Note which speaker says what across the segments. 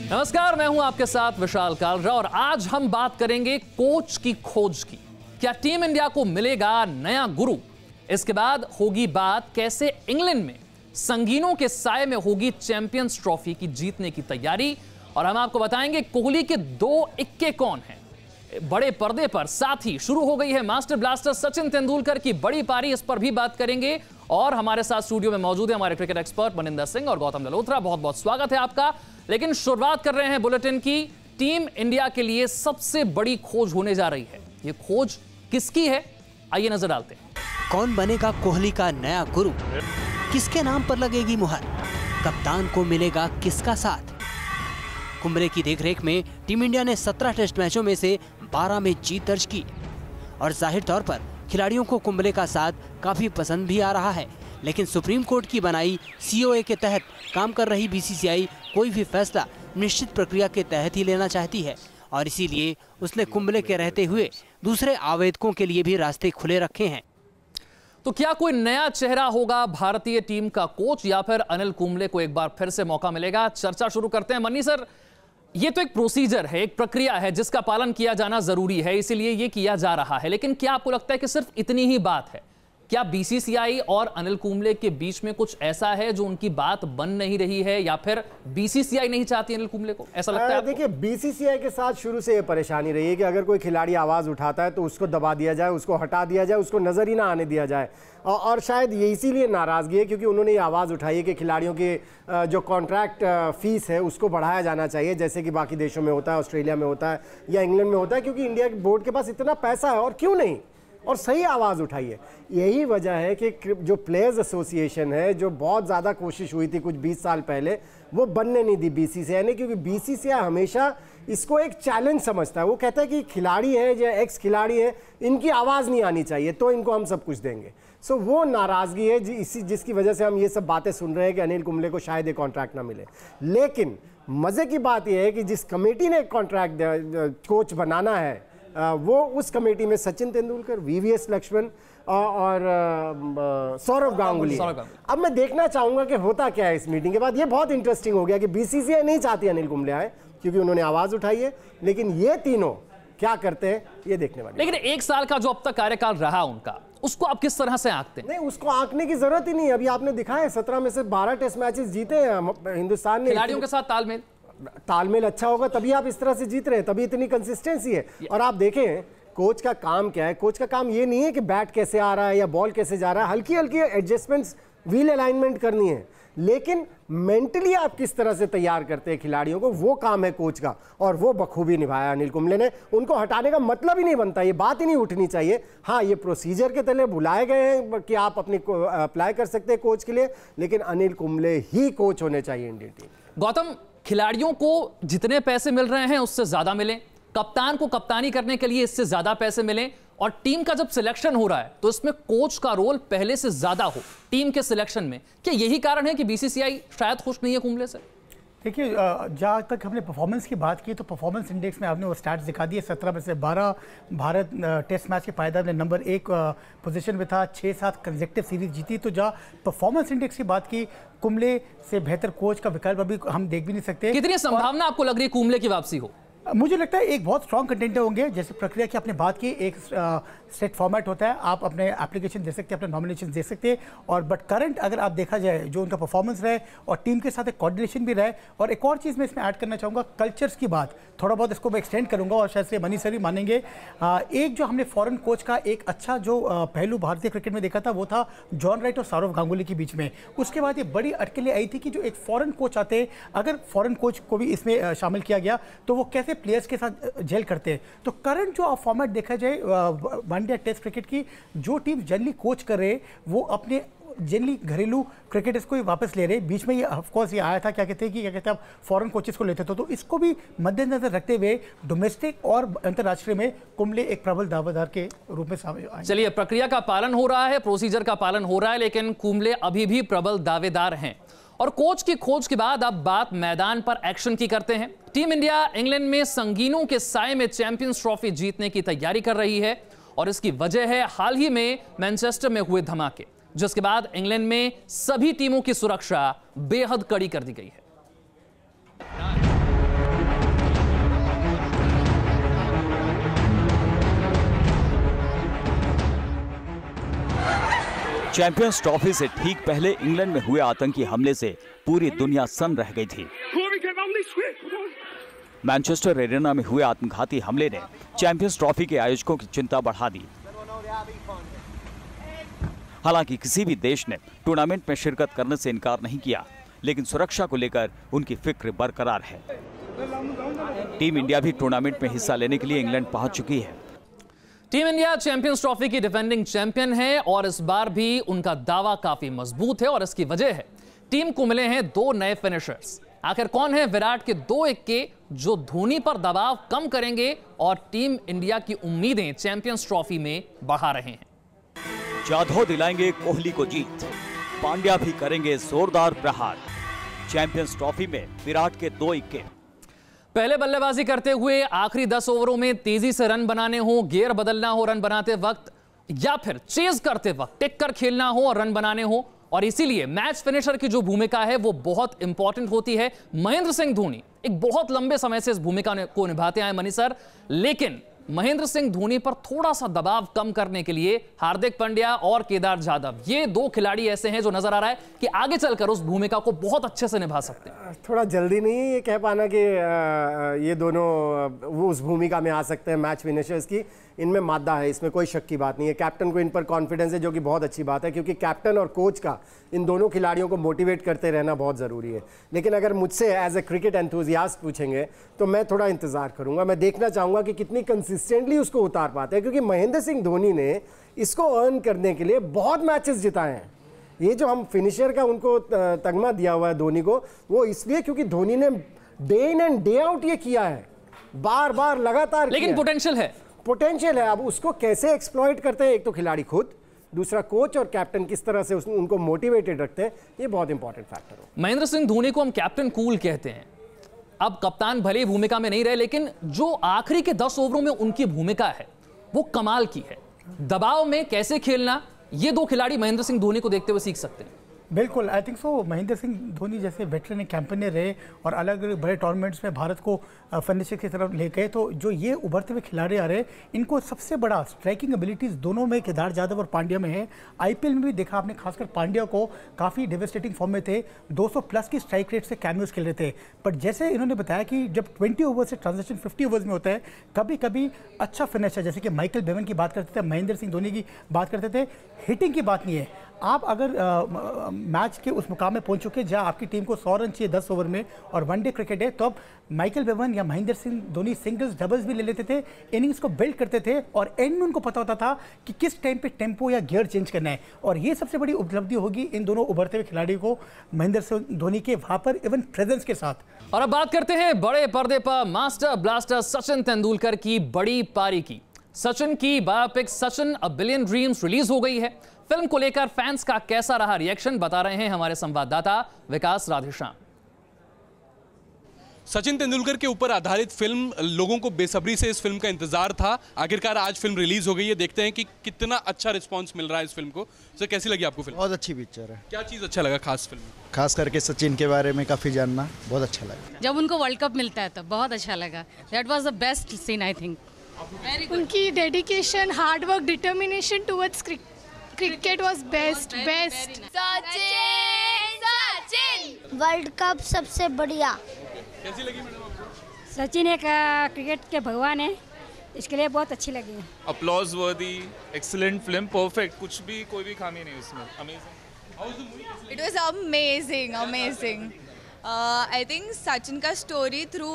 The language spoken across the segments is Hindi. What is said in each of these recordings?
Speaker 1: नमस्कार, मैं हूं आपके साथ विशाल कालरा और आज हम बात करेंगे कोच की खोज की। क्या टीम इंडिया को मिलेगा नया गुरु? इसके बाद होगी बात कैसे इंग्लैंड में संगीनों के साए में होगी चैंपियंस ट्रॉफी की जीतने की तैयारी, और हम आपको बताएंगे कोहली के 2 इक्के कौन हैं बड़े पर्दे पर। साथ ही शुरू हो गई है मास्टर ब्लास्टर सचिन तेंदुलकर की बड़ी पारी, इस पर भी बात करेंगे। और हमारे साथ स्टूडियो में मौजूद है हमारे क्रिकेट एक्सपर्ट मनिंदर सिंह और गौतम नलोत्रा। बहुत बहुत स्वागत है आपका। लेकिन शुरुआत कर रहे हैं बुलेटिन की। टीम इंडिया के लिए सबसे बड़ी खोज होने जा रही है। ये खोज किसकी है, आइए नजर डालते हैं।
Speaker 2: कौन बनेगा कोहली का नया गुरु? किसके नाम पर लगेगी मुहर? कप्तान को मिलेगा किसका साथ? कुंबले की देखरेख में टीम इंडिया ने 17 टेस्ट मैचों में से 12 में जीत दर्ज की और जाहिर तौर पर खिलाड़ियों को कुंबले का साथ काफी पसंद भी आ रहा है। लेकिन सुप्रीम कोर्ट की बनाई COA के तहत काम कर रही BCCI कोई भी फैसला निश्चित प्रक्रिया के तहत ही लेना चाहती है और इसीलिए उसने कुंबले के रहते हुए दूसरे आवेदकों के लिए भी रास्ते खुले रखे हैं।
Speaker 1: तो क्या कोई नया चेहरा होगा भारतीय टीम का कोच, या फिर अनिल कुंबले को एक बार फिर से मौका मिलेगा? चर्चा शुरू करते हैं। मन्नी सर, ये तो एक प्रोसीजर है, एक प्रक्रिया है जिसका पालन किया जाना जरूरी है, इसीलिए ये किया जा रहा है। लेकिन क्या आपको लगता है कि सिर्फ इतनी ही बात है? क्या BCCI और अनिल कुंबले के बीच में कुछ ऐसा है जो उनकी बात बन नहीं रही है, या फिर BCCI नहीं चाहती अनिल कुंबले को? ऐसा लगता है?
Speaker 3: देखिए, BCCI के साथ शुरू से ये परेशानी रही है कि अगर कोई खिलाड़ी आवाज उठाता है तो उसको दबा दिया जाए, उसको हटा दिया जाए, उसको नजर ही ना आने दिया जाए। और शायद ये इसीलिए नाराजगी है क्योंकि उन्होंने ये आवाज़ उठाई है कि खिलाड़ियों की जो कॉन्ट्रैक्ट फीस है उसको बढ़ाया जाना चाहिए, जैसे कि बाकी देशों में होता है, ऑस्ट्रेलिया में होता है या इंग्लैंड में होता है, क्योंकि इंडिया बोर्ड के पास इतना पैसा है और क्यों नहीं, और सही आवाज़ उठाई है। यही वजह है कि जो प्लेयर्स एसोसिएशन है, जो बहुत ज़्यादा कोशिश हुई थी कुछ 20 साल पहले, वो बनने नहीं दी BCCI ने, क्योंकि BCCI हमेशा इसको एक चैलेंज समझता है। वो कहता है कि खिलाड़ी हैं या एक्स खिलाड़ी हैं, इनकी आवाज़ नहीं आनी चाहिए, तो इनको हम सब कुछ देंगे। सो वो नाराज़गी है जिसकी वजह से हम ये सब बातें सुन रहे हैं कि अनिल कुंबले को शायद एक कॉन्ट्रैक्ट ना मिले। लेकिन मज़े की बात यह है कि जिस कमेटी ने कॉन्ट्रैक्ट कोच बनाना है, वो उस कमेटी में सचिन तेंदुलकर, VVS लक्ष्मण और सौरव गांगुली। अब मैं देखना चाहूंगा कि होता क्या है इस मीटिंग के बाद। ये बहुत इंटरेस्टिंग हो गया कि BCCI नहीं चाहती अनिल कुंबले आए क्योंकि उन्होंने आवाज उठाई है, लेकिन ये तीनों क्या करते हैं ये देखने वाले।
Speaker 1: लेकिन 1 साल का जो अब तक कार्यकाल रहा उनका, उसको आप किस तरह से आंकते हैं?
Speaker 3: नहीं, उसको आंकने की जरूरत ही नहीं। अभी आपने दिखाया 17 में से 12 टेस्ट मैचेस जीते हैं हिंदुस्तान ने।
Speaker 1: खिलाड़ियों के साथ तालमेल
Speaker 3: अच्छा होगा तभी आप इस तरह से जीत रहे हैं, तभी इतनी कंसिस्टेंसी है। और आप देखें कोच का काम क्या है। कोच का काम ये नहीं है कि बैट कैसे आ रहा है या बॉल कैसे जा रहा है, हल्की हल्की एडजस्टमेंट्स, व्हील अलाइनमेंट करनी है, लेकिन मेंटली आप किस तरह से तैयार करते हैं खिलाड़ियों को, वो काम है कोच का, और वो बखूबी निभाया अनिल कुंबले ने। उनको हटाने का मतलब ही नहीं बनता, ये बात ही नहीं उठनी चाहिए। हाँ, ये प्रोसीजर के तले बुलाए गए हैं कि आप अपनी अप्लाई कर सकते हैं कोच के लिए, लेकिन अनिल कुंबले ही कोच होने चाहिए इंडियन टीम।
Speaker 1: गौतम, खिलाड़ियों को जितने पैसे मिल रहे हैं उससे ज्यादा मिलें, कप्तान को कप्तानी करने के लिए इससे ज्यादा पैसे मिलें, और टीम का जब सिलेक्शन हो रहा है तो इसमें कोच का रोल पहले से ज्यादा हो टीम के सिलेक्शन में। क्या यही कारण है कि BCCI शायद खुश नहीं है कुंबले से?
Speaker 4: देखिए, जहाँ तक हमने परफॉर्मेंस की बात की तो परफॉर्मेंस इंडेक्स में आपने वो स्टैट्स दिखा दिए। 17 में से 12 भारत टेस्ट मैच के पायदान में नंबर 1 पोजीशन में था, 6-7 कंसेक्टिव सीरीज जीती। तो जहाँ परफॉर्मेंस इंडेक्स की बात की, कुंबले से बेहतर कोच का विकल्प अभी हम देख भी नहीं सकते।
Speaker 1: कितनी संभावना आपको लग रही है कुंबले की वापसी हो?
Speaker 4: मुझे लगता है एक बहुत स्ट्रॉन्ग कंटेंटर होंगे। जैसे प्रक्रिया की आपने बात की, एक सेट फॉर्मेट होता है, आप अपने एप्लीकेशन दे सकते हैं, अपने नॉमिनेशन दे सकते हैं, और बट करंट अगर आप देखा जाए जो उनका परफॉर्मेंस रहे और टीम के साथ एक कोऑर्डिनेशन भी रहे। और एक और चीज़ मैं इसमें ऐड करना चाहूँगा, कल्चर्स की बात, थोड़ा बहुत इसको मैं एक्सटेंड करूँगा और शायद से मनी सर भी मानेंगे। एक जो हमने फॉरेन कोच का एक अच्छा जो पहलू भारतीय क्रिकेट में देखा था वो था जॉन राइट और सौरव गांगुली के बीच में। उसके बाद ये बड़ी अटकलें आई थी कि जो एक फॉरेन कोच आते हैं, अगर फॉरेन कोच को भी इसमें शामिल किया गया तो वो कैसे प्लेयर्स के साथ जेल करते हैं। तो करंट जो फॉर्मेट देखा जाए वनडे टेस्ट क्रिकेट की, जो टीम जनरली कोच कर रहे वो अपने जनरली घरेलू क्रिकेटर्स को ही वापस ले रहे। बीच में ये ऑफकोर्स ये आया था, क्या कहते हैं आप फॉरेन कोचेस को लेते थे, तो इसको भी मद्देनजर रखते हुए डोमेस्टिक और अंतर्राष्ट्रीय में कुंबले एक प्रबल दावेदार के रूप में सामने आए।
Speaker 1: चलिए, प्रक्रिया का पालन हो रहा है, प्रोसीजर का पालन हो रहा है, लेकिन कुंबले अभी भी प्रबल दावेदार हैं। और कोच की खोज के बाद अब बात मैदान पर एक्शन की करते हैं। टीम इंडिया इंग्लैंड में संगीनों के साए में चैंपियंस ट्रॉफी जीतने की तैयारी कर रही है, और इसकी वजह है हाल ही में मैनचेस्टर में हुए धमाके, जिसके बाद इंग्लैंड में सभी टीमों की सुरक्षा बेहद कड़ी कर दी गई है।
Speaker 5: चैंपियंस ट्रॉफी से ठीक पहले इंग्लैंड में हुए आतंकी हमले से पूरी दुनिया सन्न रह गई थी। मैनचेस्टर एरिना में हुए आत्मघाती हमले ने चैंपियंस ट्रॉफी के आयोजकों की चिंता बढ़ा दी। हालांकि किसी भी देश ने टूर्नामेंट में शिरकत करने से इनकार नहीं किया, लेकिन सुरक्षा को लेकर उनकी फिक्र बरकरार है। टीम इंडिया भी टूर्नामेंट में हिस्सा लेने के लिए इंग्लैंड पहुंच चुकी है।
Speaker 1: टीम इंडिया चैंपियंस ट्रॉफी की डिफेंडिंग चैंपियन है और इस बार भी उनका दावा काफी मजबूत है और इसकी वजह है टीम को मिले हैं 2 नए फिनिशर्स। आखिर कौन है विराट के 2 इक्के जो धोनी पर दबाव कम करेंगे और टीम इंडिया की उम्मीदें चैंपियंस ट्रॉफी में बढ़ा रहे हैं।
Speaker 5: जाधव दिलाएंगे कोहली को जीत, पांड्या भी करेंगे जोरदार प्रहार। चैंपियंस ट्रॉफी में विराट के 2 इक्के।
Speaker 1: पहले बल्लेबाजी करते हुए आखिरी 10 ओवरों में तेजी से रन बनाने हो, गियर बदलना हो रन बनाते वक्त, या फिर चेज करते वक्त टिक कर खेलना हो और रन बनाने हो, और इसीलिए मैच फिनिशर की जो भूमिका है वो बहुत इंपॉर्टेंट होती है। महेंद्र सिंह धोनी एक बहुत लंबे समय से इस भूमिका को निभाते आए मनी सर, लेकिन महेंद्र सिंह धोनी पर थोड़ा सा दबाव कम करने के लिए हार्दिक पांड्या और केदार जाधव, ये 2 खिलाड़ी ऐसे हैं जो नजर आ रहा है कि आगे चलकर उस भूमिका को बहुत अच्छे से निभा सकते हैं।
Speaker 3: थोड़ा जल्दी नहीं है ये कह पाना कि ये दोनों वो उस भूमिका में आ सकते हैं मैच फिनिशर्स की। इनमें मादा है, इसमें कोई शक की बात नहीं है। कैप्टन को इन पर कॉन्फिडेंस है, जो कि बहुत अच्छी बात है, क्योंकि कैप्टन और कोच का इन दोनों खिलाड़ियों को मोटिवेट करते रहना बहुत ज़रूरी है। लेकिन अगर मुझसे एज ए क्रिकेट एंथुजियास्ट पूछेंगे तो मैं थोड़ा इंतज़ार करूंगा। मैं देखना चाहूँगा कि कितनी कंसिस्टेंटली उसको उतार पाते हैं, क्योंकि महेंद्र सिंह धोनी ने इसको अर्न करने के लिए बहुत मैचेस जिताए हैं। ये जो हम फिनिशर का उनको तगमा दिया हुआ है धोनी को, वो इसलिए क्योंकि धोनी ने day in and day out ये किया है, बार बार लगातार।
Speaker 1: लेकिन पोटेंशियल है, अब उसको कैसे एक्सप्लॉइट करते हैं, एक तो खिलाड़ी खुद, दूसरा कोच और कैप्टन किस तरह से उनको मोटिवेटेड रखते हैं, ये बहुत इंपॉर्टेंट फैक्टर है। महेंद्र सिंह धोनी को हम कैप्टन कूल कहते हैं। अब कप्तान भले ही भूमिका में नहीं रहे, लेकिन जो आखिरी के 10 ओवरों में उनकी भूमिका है वो कमाल की है। दबाव में कैसे खेलना, ये 2 खिलाड़ी महेंद्र सिंह धोनी को देखते हुए सीख सकते हैं।
Speaker 4: बिल्कुल, I think so. Mahendra Singh Dhoni जैसे वेटरन कैंपेनर रहे और अलग अलग बड़े टूर्नामेंट्स में भारत को फिनिशर की तरफ ले गए, तो जो ये उभरते हुए खिलाड़ी आ रहे हैं, इनको सबसे बड़ा स्ट्राइकिंग एबिलिटीज़ दोनों में, केदार जाधव और पांड्या में है। आईपीएल में भी देखा आपने, खासकर पांड्या को काफ़ी डेविस्टेटिंग फॉर्म में थे, 200+ की स्ट्राइक रेट से कैमियोज खेल रहे थे। बट जैसे इन्होंने बताया कि जब 20 ओवर से ट्रांजेक्शन 50 ओवर्स में होता है, कभी कभी अच्छा फिनिशर जैसे कि माइकल बेवन की बात करते थे, महेंद्र सिंह धोनी की बात करते थे, हिटिंग की बात नहीं है। आप अगर मैच के उस मुकाम में पहुंच चुके जहां आपकी टीम को 100 रन चाहिए 10 ओवर में और वनडे क्रिकेट है, तो अब माइकल बेवन या महेंद्र सिंह धोनी सिंगल्स डबल्स भी ले लेते थे, इनिंग्स को बिल्ड करते थे और एंड में उनको पता होता था कि किस टाइम पे टेम्पो या गियर चेंज करना है। और ये सबसे बड़ी उपलब्धि होगी इन दोनों उभरते हुए खिलाड़ियों को, महेंद्र सिंह धोनी के वहां पर इवन प्रेजेंस के साथ।
Speaker 1: और अब बात करते हैं बड़े पर्दे पर मास्टर ब्लास्टर सचिन तेंदुलकर की बड़ी पारी की। सचिन की biopic Sachin a billion dreams release हो गई है। फिल्म को लेकर फैंस का कैसा रहा रिएक्शन, बता रहे हैं हमारे संवाददाता विकास राधेश्याम।
Speaker 6: सचिन तेंदुलकर के ऊपर आधारित फिल्म, लोगों को बेसब्री से इस फिल्म का इंतजार था। आखिरकार आज फिल्म रिलीज हो गई है, देखते हैं कि कितना अच्छा रिस्पांस मिल रहा है इस फिल्म को। सर, कैसी लगी आपको फिल्म?
Speaker 7: बहुत अच्छी पिक्चर है।
Speaker 6: क्या चीज़ अच्छा लगा खास फिल्म में?
Speaker 7: खास करके सचिन के बारे में काफ़ी जानना बहुत अच्छा लगा।
Speaker 8: जब उनको वर्ल्ड कप मिलता है तब बहुत अच्छा लगा। That was the best scene I think.
Speaker 9: उनकी dedication, hard work, determination towards cricket was best. Sachin
Speaker 10: world cup सबसे बढ़िया।
Speaker 6: कैसी लगी मैडम आपको?
Speaker 8: सचिन एक क्रिकेट के भगवान है, इसके लिए बहुत अच्छी लगी।
Speaker 11: अपलॉज वर्दी, एक्सीलेंट फिल्म, परफेक्ट, कुछ भी कोई भी खामी नहीं उसमें। Amazing.
Speaker 12: It was amazing. I think Sachin का story through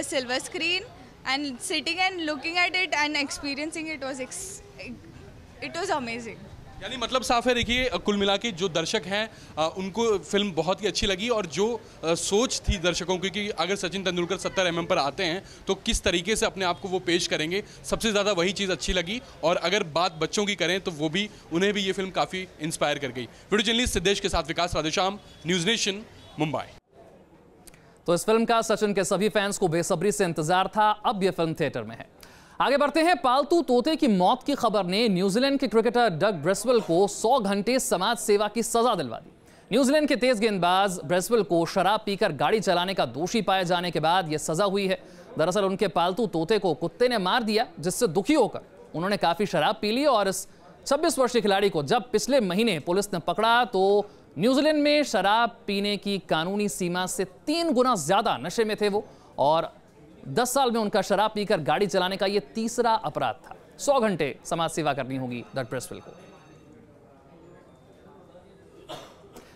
Speaker 12: silver screen and sitting and looking at it and experiencing it was amazing।
Speaker 6: यानी मतलब साफ है, देखिए कुल मिला के जो दर्शक हैं उनको फिल्म बहुत ही अच्छी लगी, और जो सोच थी दर्शकों की कि अगर सचिन तेंदुलकर 70 mm पर आते हैं तो किस तरीके से अपने आप को वो पेश करेंगे, सबसे ज़्यादा वही चीज़ अच्छी लगी। और अगर बात बच्चों की करें तो वो भी, उन्हें भी ये फिल्म काफ़ी इंस्पायर कर गई। वीडियो जर्नलिस्ट सिद्धेश के साथ विकास राधेश्याम, न्यूज़ नेशन, मुंबई।
Speaker 1: तो इस फिल्म का सचिन के सभी फैंस को बेसब्री से इंतजार था। अब यह फिल्म थिएटर में है। आगे बढ़ते हैं। पालतू तोते की मौत की खबर ने न्यूजीलैंड के क्रिकेटर डग ब्रेसवेल को 100 घंटे समाज सेवा की सजा दिलवा दी। न्यूजीलैंड के तेज गेंदबाज ब्रेसवेल को शराब पीकर गाड़ी चलाने का दोषी पाए जाने के बाद यह सजा हुई है। दरअसल उनके पालतू तोते को कुत्ते ने मार दिया, जिससे दुखी होकर उन्होंने काफी शराब पी ली और इस 26 वर्षीय खिलाड़ी को जब पिछले महीने पुलिस ने पकड़ा तो न्यूजीलैंड में शराब पीने की कानूनी सीमा से 3 गुना ज्यादा नशे में थे वो, और 10 साल में उनका शराब पीकर गाड़ी चलाने का यह तीसरा अपराध था। 100 घंटे समाज सेवा करनी होगी द ब्रेसवेल को।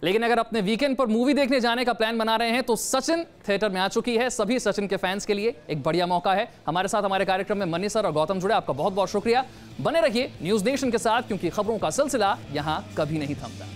Speaker 1: लेकिन अगर अपने वीकेंड पर मूवी देखने जाने का प्लान बना रहे हैं तो सचिन थिएटर में आ चुकी है। सभी सचिन के फैंस के लिए एक बढ़िया मौका है। हमारे साथ हमारे कार्यक्रम में मनी सर और गौतम जुड़े, आपका बहुत बहुत शुक्रिया। बने रहिए न्यूज नेशन के साथ, क्योंकि खबरों का सिलसिला यहां कभी नहीं थमता।